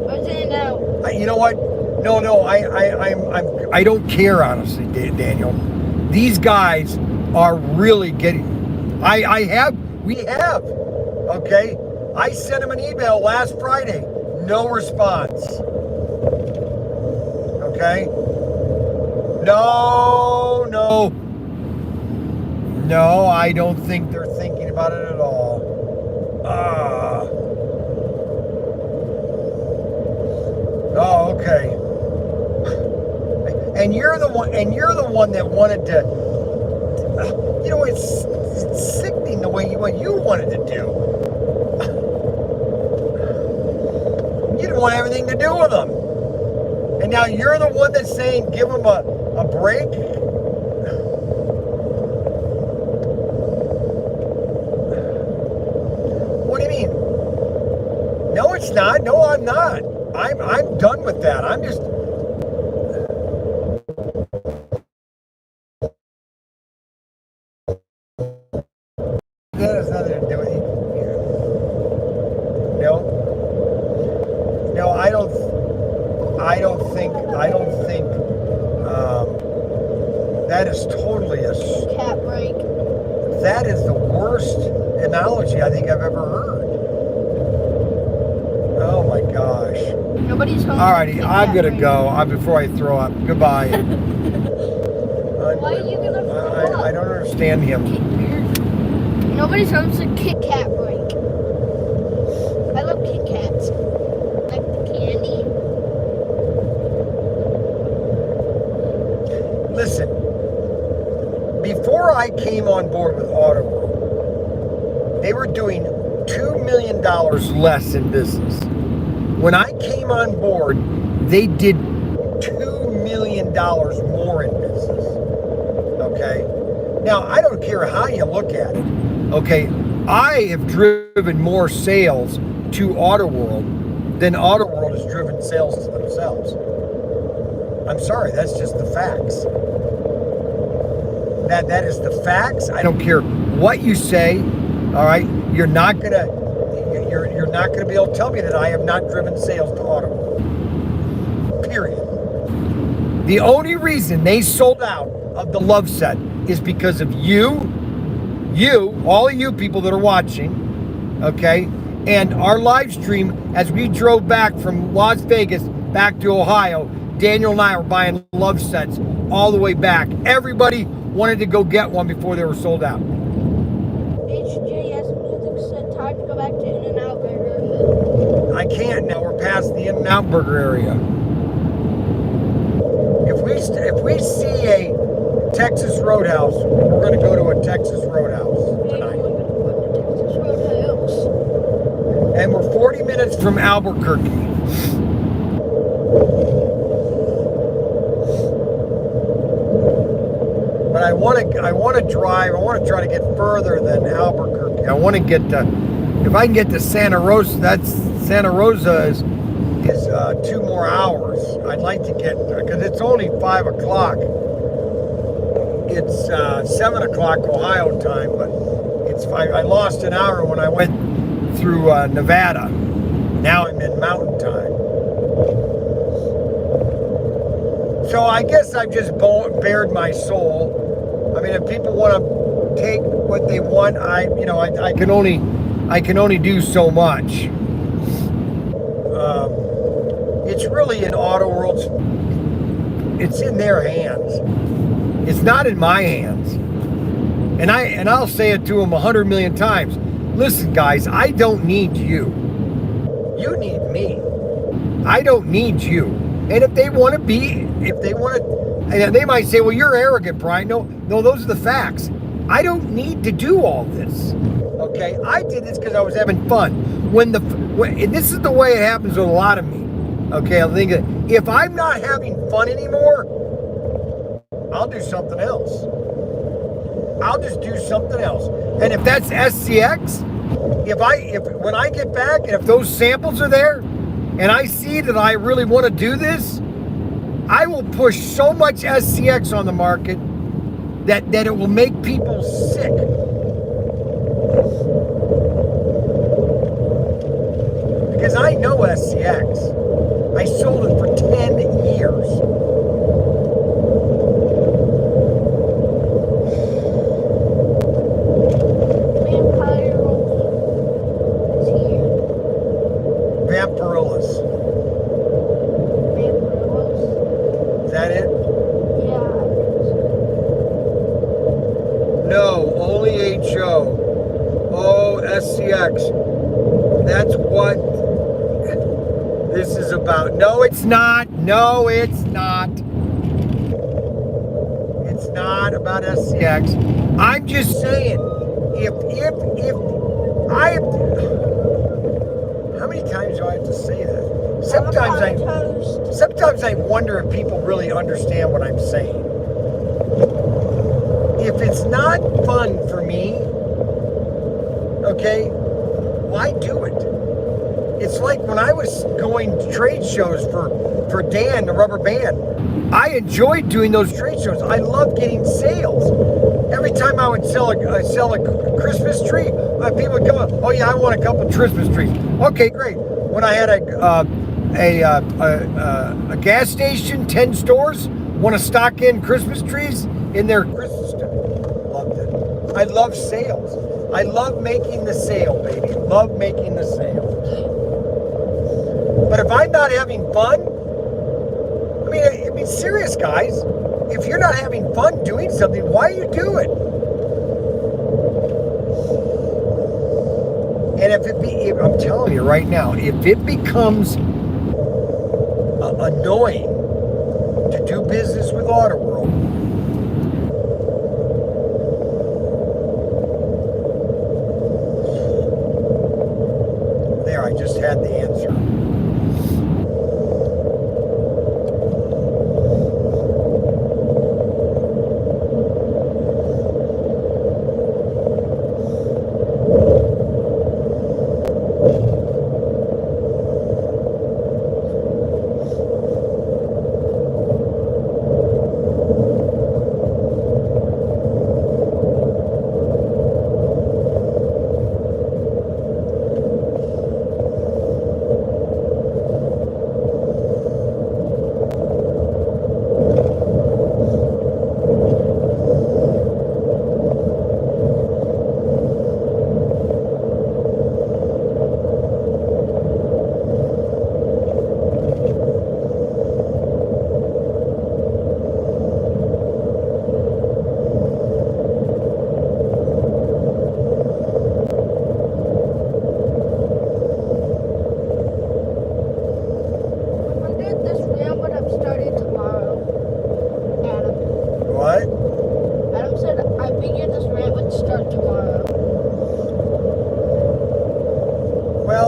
Where's it in and out? You know what? No, I don't care, honestly, Daniel. These guys are really getting. We have. Okay, I sent him an email last Friday. No response. Okay. No, I don't think they're thinking about it at all. Oh, okay. And you're the one that wanted to. You know, it's sickening the way what you wanted to do. You didn't want everything to do with them, and now you're the one that's saying give them a break. What do you mean? No, it's not. No, I'm not. I'm done with that. I'm just. That has nothing to do with it. No, I don't think. That is totally a Cat break. That is the worst analogy I think I've ever heard. Oh my gosh. Nobody's home. Alrighty, I'm gonna go before I throw up. Goodbye. Why are you gonna throw up? I don't understand him. Nobody's home to Kit Kat break. I love Kit Kats. Like the candy. Listen, before I came on board with Autoworld, they were doing $2 million less in business. When I came on board, they did $2 million more in business. Okay? Now, I don't care how you look at it. Okay? I have driven more sales to Autoworld than Autoworld has driven sales to themselves. I'm sorry, that's just the facts. That is the facts. I don't care what you say. All right? You're not gonna be able to tell me that I have not driven sales to Autoworld. Period. The only reason they sold out of the Love Set is because of you, all of you people that are watching, okay, and our live stream as we drove back from Las Vegas back to Ohio. Daniel and I were buying Love Sets all the way back. Everybody wanted to go get one before they were sold out. HJS Music said time to go back to In-N-Out Burger. I can't now. We're past the In-N-Out Burger area. If we see a Texas Roadhouse, we're going to go to a Texas Roadhouse tonight. Texas Roadhouse. And we're 40 minutes from Albuquerque. But I want I want to drive. I want to try to get further than Albuquerque. I want to get to, if I can get to Santa Rosa. Santa Rosa is 2 more hours. I'd like to get, because it's only 5 o'clock. It's 7 o'clock Ohio time, but it's 5. I lost an hour when I went through Nevada. Now I'm in mountain time. So I guess I've just bared my soul. I mean, if people want to take what they want, I can only do so much. It's really in Auto World's. It's in their hands. It's not in my hands. And I'll say it to them 100 million times. Listen, guys, I don't need you. You need me. I don't need you. And if they want to, and they might say, well, you're arrogant, Brian. No, those are the facts. I don't need to do all this. Okay, I did this because I was having fun. And this is the way it happens with a lot of me. Okay, I think if I'm not having fun anymore, I'll do something else. I'll just do something else. And if that's SCX, when I get back and if those samples are there, and I see that I really want to do this, I will push so much SCX on the market that it will make people sick. Because I know SCX. I sold it for 10 years. Vampirillas. Is that it? Yeah. No, only HO. Oh, SCX. That's what this is about. No, it's not. No, it's not. It's not about SCX. I'm just saying, if I, how many times do I have to say that? Sometimes I wonder if people really understand what I'm saying. If it's not fun for me, okay, why do it? It's like when I was going to trade shows for Dan, the rubber band. I enjoyed doing those trade shows. I love getting sales. Every time I would sell a Christmas tree, people would come up, oh yeah, I want a couple of Christmas trees. Okay, great. When I had a gas station, 10 stores, want to stock in Christmas trees in their Christmas stuff. Loved it. I love sales. I love making the sale, baby. Love making the sale. But if I'm not having fun, I mean, serious, guys. If you're not having fun doing something, why you do it? And if I'm telling you right now, if it becomes annoying to do business with Auto World, there, I just had the answer.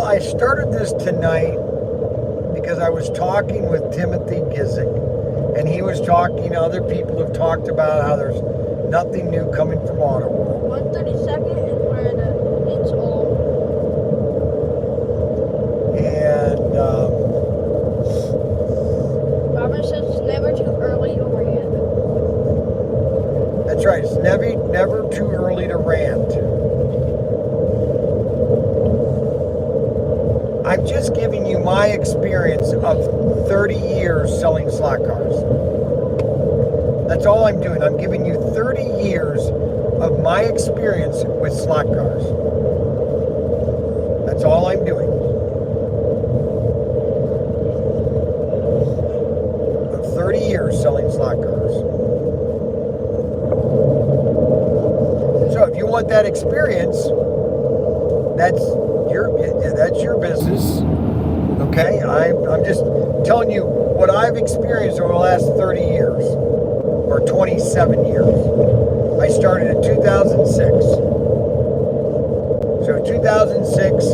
I started this tonight because I was talking with Timothy Gizik, and he was talking, other people have talked about how there's Nothing new coming from Auto World. 132nd is where it's all. And Robert says it's never too early to rant. that's right. It's never too early to rant. I'm just giving you my experience of 30 years selling slot cars. That's all I'm doing. I'm giving you 30 years of my experience with slot cars. That's all I'm doing. Of 30 years selling slot cars. So if you want that experience, that's your business. Okay? I'm just telling you what I've experienced over the last 30 years. Or 27 years. I started in 2006. So 2006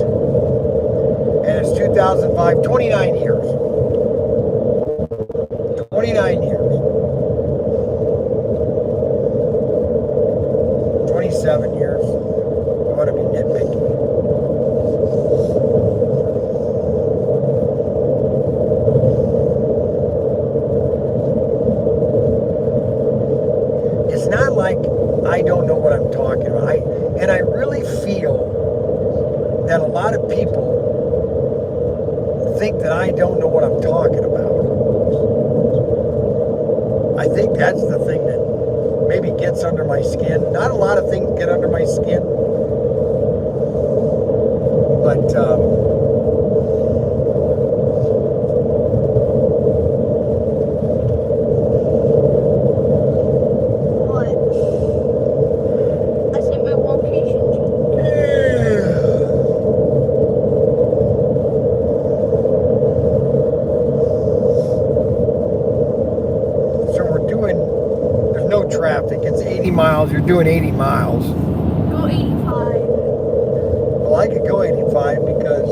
and it's 2005, 29 years. 29 years. 27 years. I want to be nitpicking. It's not like I don't know what I'm talking about. And I really feel that a lot of people think that I don't know what I'm talking about. I think that's the thing that maybe gets under my skin. Not a lot of things get under my skin. But traffic. It's 80 miles. You're doing 80 miles. Go 85. Well, I could go 85 because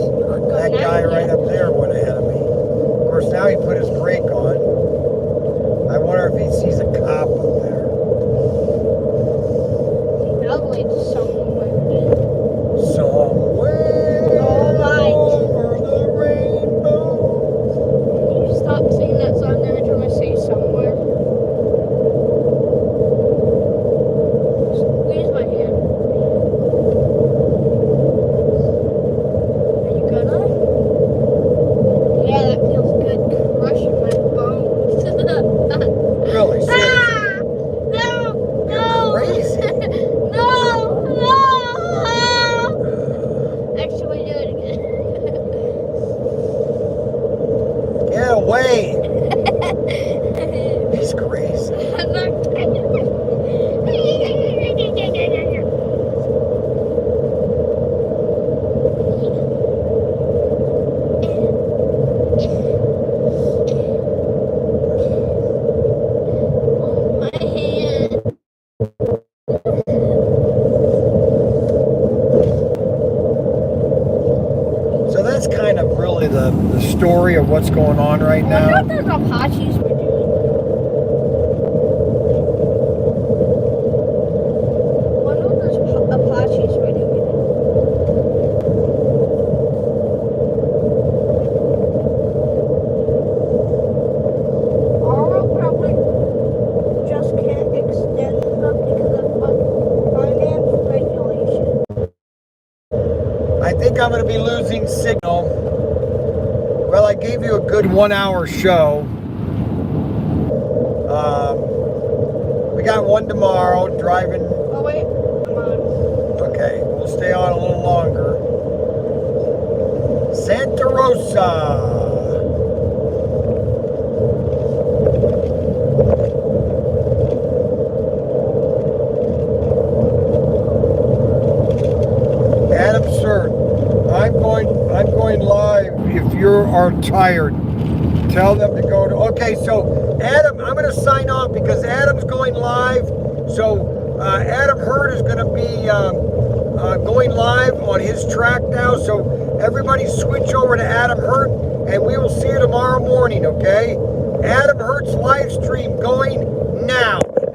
that guy right up there went ahead of me. Of course, now he put his brake on. I wonder if he sees a cop up there. That'll lead to somewhere. Somewhere over the rainbow. Can you stop singing that song every time I say somewhere? Squeeze my hand. Are you gonna? Yeah, that feels good. Crushing my bones. Really? Ah! No! No! Crazy. No! No! Actually, do it again. Get away. He's crazy. I'm not my hand. So that's kind of really the story of what's going on right I now. wonder what those Apaches were doing. I wonder what those Apaches were doing. Our republic just can't extend them because of finance regulation. I think I'm going to be losing signal. Well, I gave you a good 1 hour show. We got one tomorrow, driving. Oh wait, come on. Okay, we'll stay on a little longer. Santa Rosa. Adam, sir, I'm going live. If you are tired, tell them to go to. Okay, so Adam, I'm going to sign off because Adam's going live. So Adam Hurd is going to be going live on his track now. So everybody switch over to Adam Hurd, and we will see you tomorrow morning. Okay, Adam Hurd's live stream going now.